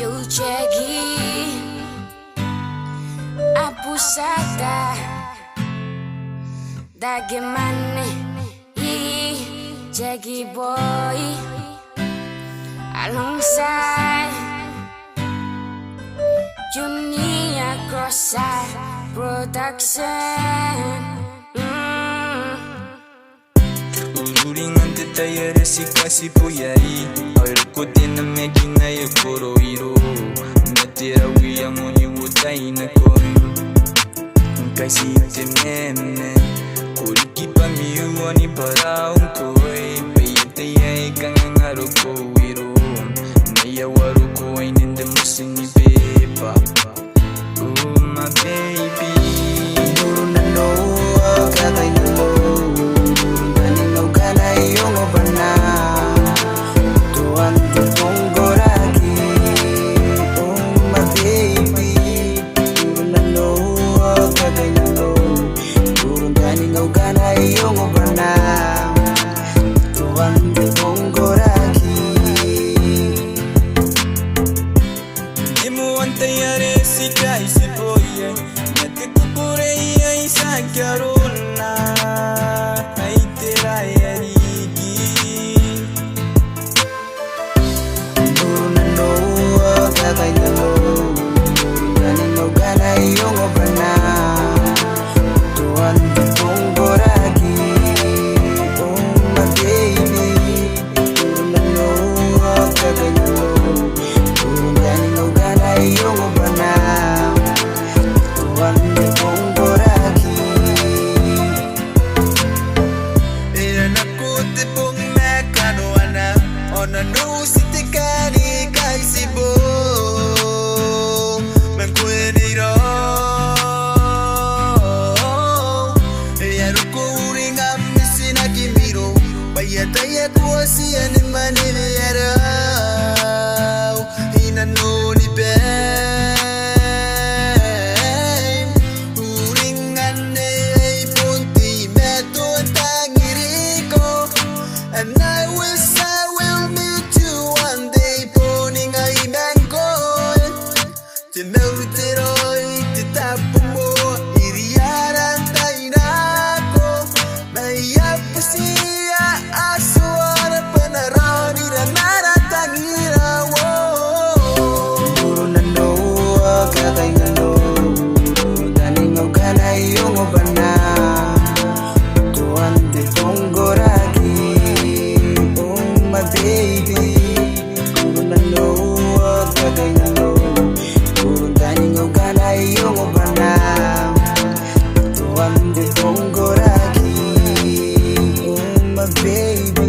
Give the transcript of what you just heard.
Jagi Apusada Dagemane Jagi boy alongside Junior Crosside Production. Ururingan detayere sikasi poyai Aerokote na meki na yokoro iro Natera wia moni wotai na koi Kaisi te meme Koriki pa miu ani para un koi Peyete ya ikan haroko iro Neya waruko ainende musini pepa Oh my baby Uruna no kagai na lo Baby